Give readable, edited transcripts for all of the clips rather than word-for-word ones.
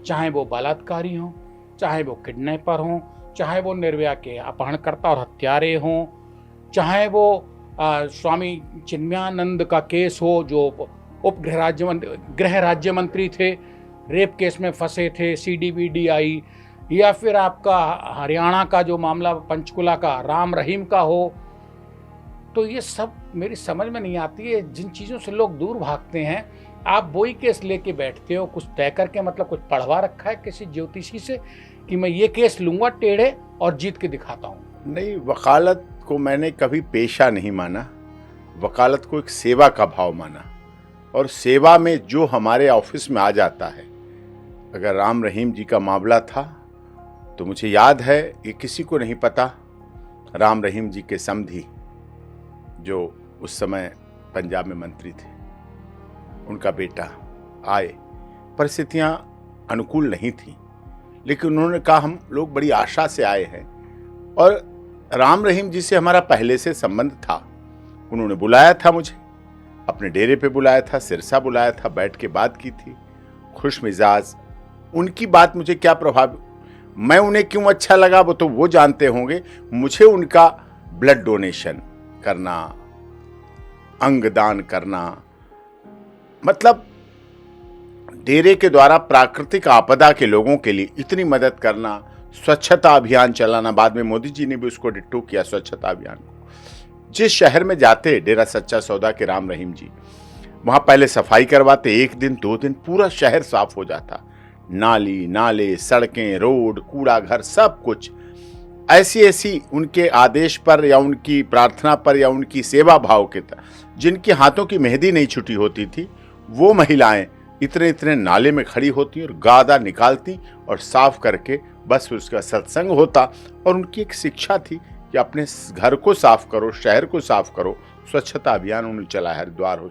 चाहे वो बलात्कारी हों, चाहे वो किडनैपर हों, चाहे वो निर्भया के अपहरणकर्ता और हत्यारे हों, चाहे वो स्वामी चिन्मयानंद का केस हो जो उप गृह राज्य मंत्री थे, रेप केस में फंसे थे, सीडीबीडी आई, या फिर आपका हरियाणा का जो मामला पंचकुला का राम रहीम का हो, तो ये सब मेरी समझ में नहीं आती है। जिन चीज़ों से लोग दूर भागते हैं, आप वही केस लेके बैठते हो, कुछ तय करके, मतलब कुछ पढ़वा रखा है किसी ज्योतिषी से कि मैं ये केस लूँगा टेढ़े और जीत के दिखाता हूँ। नहीं, वकालत को मैंने कभी पेशा नहीं माना, वकालत को एक सेवा का भाव माना। और सेवा में जो हमारे ऑफिस में आ जाता है, अगर राम रहीम जी का मामला था तो मुझे याद है, ये किसी को नहीं पता, राम रहीम जी के समधी जो उस समय पंजाब में मंत्री थे, उनका बेटा आए, परिस्थितियां अनुकूल नहीं थी, लेकिन उन्होंने कहा हम लोग बड़ी आशा से आए हैं। और राम रहीम जी से हमारा पहले से संबंध था। उन्होंने बुलाया था, मुझे अपने डेरे पे बुलाया था, सिरसा बुलाया था, बैठ के बात की थी, खुश मिजाज। उनकी बात मुझे क्या प्रभाव, मैं उन्हें क्यों अच्छा लगा वो तो वो जानते होंगे। मुझे उनका ब्लड डोनेशन करना, अंग दान करना, मतलब डेरे के द्वारा प्राकृतिक आपदा के लोगों के लिए इतनी मदद करना, स्वच्छता अभियान चलाना, बाद में मोदी जी ने भी उसको डिट्टो किया स्वच्छता अभियान को। जिस शहर में जाते डेरा सच्चा सौदा के राम रहीम जी, वहां पहले सफाई करवाते, 1 दिन 2 दिन पूरा शहर साफ हो जाता, नाली नाले, सड़कें, रोड, कूड़ा घर, सब कुछ। ऐसी उनके आदेश पर या उनकी प्रार्थना पर या उनकी सेवा भाव के तहत, जिनके हाथों की मेहंदी नहीं छुटी होती थी, वो महिलाएं इतने नाले में खड़ी होती और गादा निकालती और साफ करके बस उसका सत्संग होता। और उनकी एक शिक्षा थी कि अपने घर को साफ करो, शहर को साफ करो। स्वच्छता अभियान उन्होंने चलाया, हरिद्वार हो,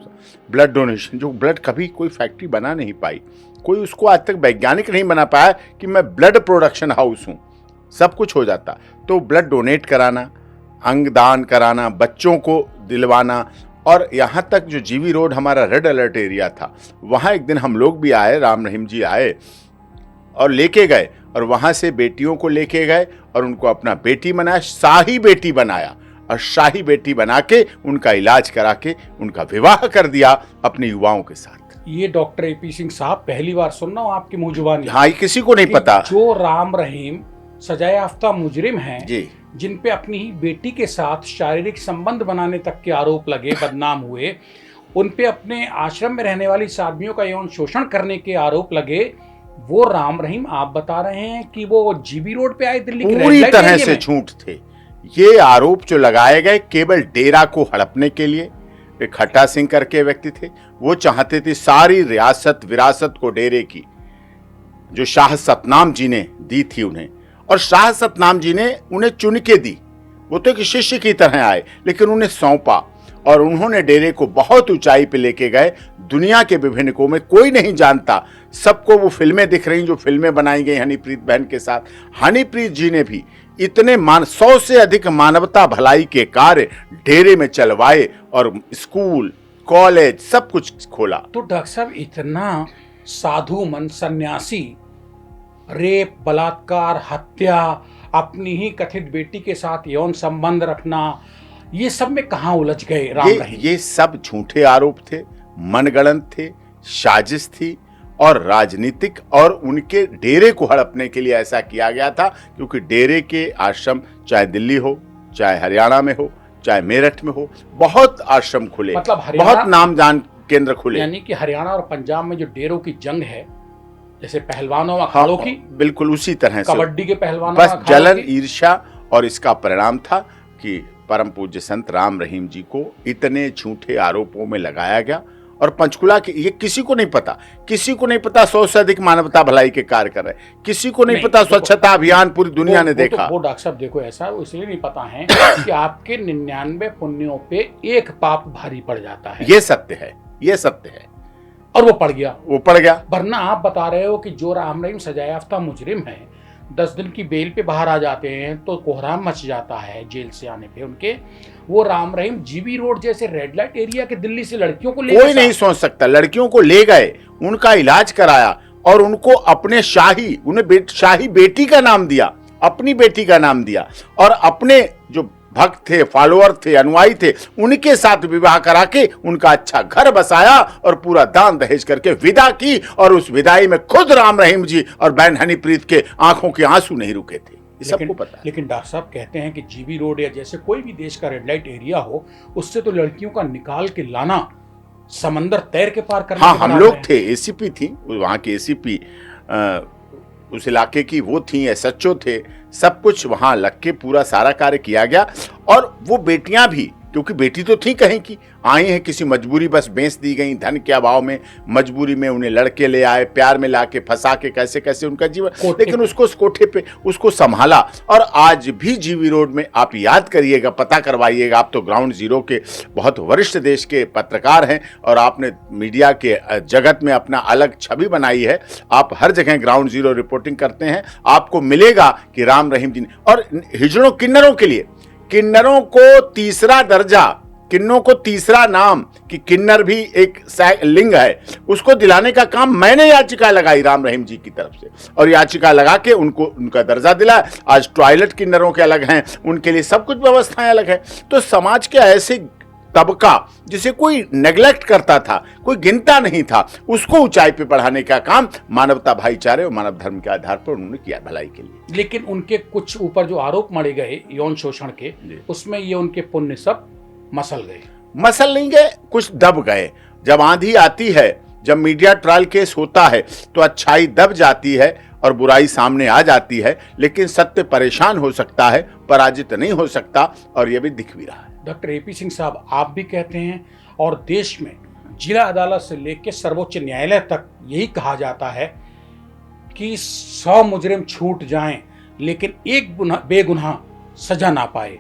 ब्लड डोनेशन, जो ब्लड कभी कोई फैक्ट्री बना नहीं पाई, कोई उसको आज तक वैज्ञानिक नहीं बना पाया कि मैं ब्लड प्रोडक्शन हाउस हूं, सब कुछ हो जाता। तो ब्लड डोनेट कराना, अंग दान कराना, बच्चों को दिलवाना। और यहाँ तक जो जीवी रोड हमारा रेड अलर्ट एरिया था, वहाँ एक दिन हम लोग भी आए, राम रहीम जी आए और लेके गए, और वहाँ से बेटियों को लेके गए और उनको अपना बेटी बनाया, शाही बेटी बनाया, और शाही बेटी बना के उनका इलाज करा के उनका विवाह कर दिया अपने युवाओं के साथ। ये डॉक्टर एपी सिंह साहब, पहली बार सुन रहा हूँ आपकी मुंह जुबानी। हाँ, ये किसी को नहीं पता। जो राम रहीम सजा याफ्ता मुजरिम हैं जी, जिन पे अपनी ही बेटी के साथ शारीरिक संबंध बनाने तक के आरोप लगे, बदनाम हुए, उन पे अपने आश्रम में रहने वाली साध्वियों का यौन शोषण करने के आरोप लगे, वो राम रहीम आप बता रहे हैं कि वो जीबी रोड पे आए दिल्ली के पूरी तरह से झूठ थे। ये आरोप जो लगाए गए केवल डेरा को हड़पने के लिए। एक हट्टा सिंह करके व्यक्ति थे, वो चाहते थे सारी रियासत विरासत को डेरे की, जो शाह सतनाम जी ने दी थी उन्हें, और शाह सतनाम जी ने उन्हें चुन के दी। वो तो एक शिष्य की तरह आए, लेकिन उन्हें सौंपा और उन्होंने डेरे को बहुत ऊंचाई पे लेके गए। दुनिया के विभिन्न कोनों में कोई नहीं जानता, सबको वो फिल्में दिख रही जो फिल्में बनाई गई हनीप्रीत बहन के साथ। हनीप्रीत जी ने भी इतने 100 से अधिक मानवता भलाई के कार्य डेरे में चलवाए और स्कूल, कॉलेज, सब कुछ खोला। तो डॉक्टर साहब, इतना साधु मन सन्यासी, रेप, बलात्कार, हत्या, अपनी ही कथित बेटी के साथ यौन संबंध रखना, ये सब में कहां उलझ गए राम रहीम? ये सब झूठे आरोप थे, मनगढ़ंत थे, साजिश थी और राजनीतिक, और उनके डेरे को हड़पने के लिए ऐसा किया गया था। क्योंकि डेरे के आश्रम चाहे दिल्ली हो, चाहे हरियाणा में हो, चाहे मेरठ में हो, बहुत आश्रम खुले, मतलब बहुत नामजान केंद्र खुले। यानी कि हरियाणा और पंजाब में जो डेरों की जंग है, जैसे पहलवानों अखाड़ों की, बिल्कुल उसी तरह से कबड्डी के पहलवानों, बस जलन, ईर्ष्या, और इसका परिणाम था कि परम पूज्य संत राम रहीम जी को इतने झूठे आरोपों में लगाया गया। और पंचकुला के, ये किसी को नहीं पता, किसी को नहीं पता 100 से अधिक मानवता भलाई के कार्य कर रहे, किसी को नहीं पता स्वच्छता अभियान पूरी दुनिया ने देखा। वो डॉक्टर साहब देखो, ऐसा इसलिए नहीं पता है कि आपके 99 पुण्यों पे एक पाप भारी पड़ जाता है। ये सत्य है, ये सत्य है। और वो पड़ गया, वो पड़ गया। वरना आप बता रहे हो कि जो राम रहीम सजा याफ्ता मुजरिम है, 10 दिन की बेल पे बाहर आ जाते हैं तो कोहराम मच जाता है जेल से आने पे उनके। वो राम रहीम जीबी रोड जैसे रेड लाइट एरिया के दिल्ली से लड़कियों को ले, कोई नहीं सोच सकता। लड़कियों को ले गए, उनका इलाज कराया, और उनको अपने शाही, उन्हें शाही बेटी का नाम दिया, अपनी बेटी का नाम दिया, और अपने जो भक्त थे, फॉलोअर थे, अनुयायी थे, उनके साथ विवाह करा के उनका अच्छा घर बसाया और पूरा दान दहेज करके विदा की। और उस विदाई में खुद राम रहीम जी और बहन हनीप्रीत के आंखों के आंसू नहीं रुके थे, सबको पता है। लेकिन डॉक्टर साहब कहते हैं कि जीबी रोड या जैसे कोई भी देश का रेड लाइट एरिया हो, उससे तो लड़कियों का निकाल के लाना समंदर तैर के पार करने हाँ, के हम बराबर लोग है। थे, एसीपी थी वहाँ की, एसीपी उस इलाके की वो थी, एसएचओ थे, सब कुछ वहाँ लग के पूरा सारा कार्य किया गया। और वो बेटियां भी, क्योंकि बेटी तो थी कहीं की, आई हैं किसी मजबूरी, बस बेच दी गई धन के अभाव में, मजबूरी में उन्हें लड़के ले आए, प्यार में लाके फंसा के कैसे कैसे उनका जीवन, लेकिन उसको उस कोठे पे उसको संभाला। और आज भी जीबी रोड में आप याद करिएगा, पता करवाइएगा, आप तो ग्राउंड जीरो के बहुत वरिष्ठ देश के पत्रकार हैं और आपने मीडिया के जगत में अपना अलग छवि बनाई है, आप हर जगह ग्राउंड जीरो रिपोर्टिंग करते हैं, आपको मिलेगा कि राम रहीम जी ने, और हिजड़ों किन्नरों के लिए, किन्नरों को तीसरा दर्जा, किन्नरों को तीसरा नाम कि किन्नर भी एक लिंग है, उसको दिलाने का काम मैंने याचिका लगाई राम रहीम जी की तरफ से, और याचिका लगा के उनको उनका दर्जा दिला। आज टॉयलेट किन्नरों के अलग हैं, उनके लिए सब कुछ व्यवस्थाएं अलग हैं। तो समाज के ऐसे तबका जिसे कोई नेग्लेक्ट करता था, कोई गिनता नहीं था, उसको ऊंचाई पे बढ़ाने का काम मानवता, भाईचारे और मानव धर्म के आधार पर उन्होंने किया भलाई के लिए। लेकिन उनके कुछ ऊपर जो आरोप मढ़े गए यौन शोषण के, उसमें ये उनके पुण्य सब मसल गए। मसल नहीं गए, कुछ दब गए। जब आंधी आती है, जब मीडिया ट्रायल केस होता है, तो अच्छाई दब जाती है और बुराई सामने आ जाती है, लेकिन सत्य परेशान हो सकता है, पराजित नहीं हो सकता, और यह भी दिख भी रहा है। डॉक्टर एपी सिंह साहब, आप भी कहते हैं और देश में जिला अदालत से लेकर सर्वोच्च न्यायालय तक यही कहा जाता है कि 100 मुजरिम छूट जाएं लेकिन एक बेगुनाह सजा ना पाए।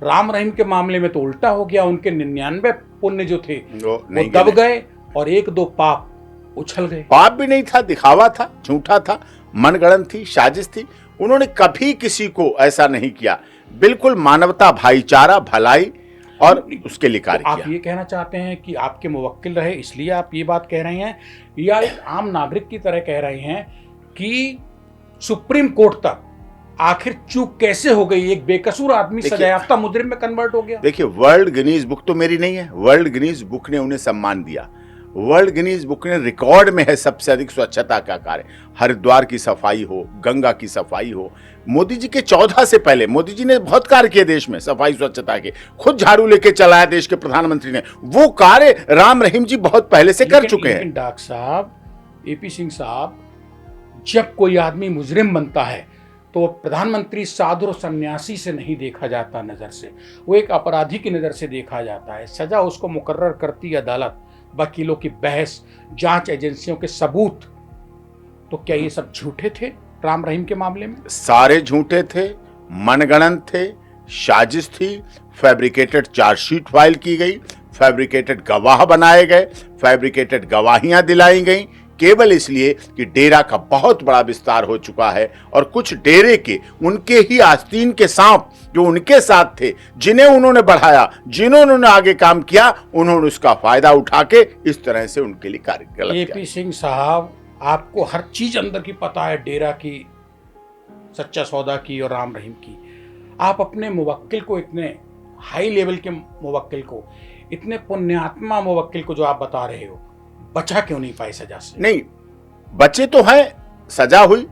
राम रहीम के मामले में तो उल्टा हो गया, उनके 99 पुण्य जो थे वो दब गए और 1-2 पाप उछल गए। पाप भी नहीं था, दिखावा था, झूठा था, मनगढ़ंत थी, साजिश थी। उन्होंने कभी किसी को ऐसा नहीं किया, बिल्कुल मानवता, भाईचारा, भलाई और उसके लिए कार्य किया। आप ये कहना चाहते हैं कि आपके मुवक्किल रहे इसलिए आप ये बात कह रहे हैं, या एक आम नागरिक की तरह कह रहे हैं कि सुप्रीम कोर्ट तक आखिर चूक कैसे हो गई, एक बेकसूर आदमी सजायाफ्ता मुजरिम में कन्वर्ट हो गया? देखिए, वर्ल्ड गिनीज बुक तो मेरी नहीं है, वर्ल्ड गिनीज बुक ने उन्हें सम्मान दिया। वर्ल्ड गिनीज बुक ने रिकॉर्ड में है सबसे अधिक स्वच्छता का कार्य। हरिद्वार की सफाई हो, गंगा की सफाई हो, मोदी जी के 14 से पहले मोदी जी ने बहुत कार्य किए देश में सफाई स्वच्छता के, खुद झाड़ू लेके चलाया देश के प्रधानमंत्री ने, वो कार्य राम रहीम जी बहुत पहले से कर चुके हैं। डॉक्टर साहब, एपी सिंह साहब, जब कोई आदमी मुजरिम बनता है तो प्रधानमंत्री साधु और सन्यासी से नहीं देखा जाता नजर से, वो एक अपराधी की नजर से देखा जाता है। सजा उसको मुकर्रर करती अदालत, वकीलों की बहस, जांच एजेंसियों के सबूत। तो क्या ये सब झूठे थे राम रहीम के मामले में? सारे झूठे थे, मनगढ़ंत थे, साजिश थी, फैब्रिकेटेड चार्जशीट फाइल की गई, फैब्रिकेटेड गवाह बनाए गए, फैब्रिकेटेड गवाहियां दिलाई गई, केवल इसलिए कि डेरा का बहुत बड़ा विस्तार हो चुका है और कुछ डेरे के, उनके ही आस्तीन के सांप जो उनके साथ थे, जिन्हें उन्होंने बढ़ाया, जिन्होंने आगे काम किया, उन्होंने उसका फायदा उठा के इस तरह से उनके लिए कार्य गलत किया। एपी सिंह साहब, आपको हर चीज अंदर की पता है, डेरा की, सच्चा सौदा की और राम रहीम की। आप अपने मुवक्किल को, इतने हाई लेवल के मुवक्किल को, इतने पुण्यात्मा मुवक्किल को जो आप बता रहे हो, बचा क्यों नहीं पाए सजा से? नहीं, बचे तो हैं, सजा हुई,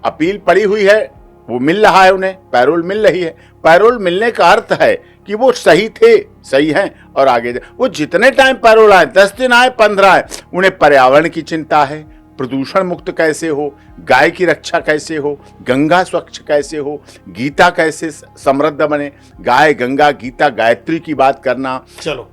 अपील पड़ी हुई है, वो मिल रहा है, उन्हें पैरोल मिल रही है। पैरोल मिलने का अर्थ है कि वो सही थे, सही हैं और आगे वो जितने टाइम पैरोल आए, 10 दिन आए, 15 आए, उन्हें पर्यावरण की चिंता है, प्रदूषण मुक्त कैसे हो, गाय की रक्षा कैसे हो, गंगा स्वच्छ कैसे हो, गीता कैसे समृद्ध बने, गाय, गंगा, गीता, गायत्री की बात करना, चलो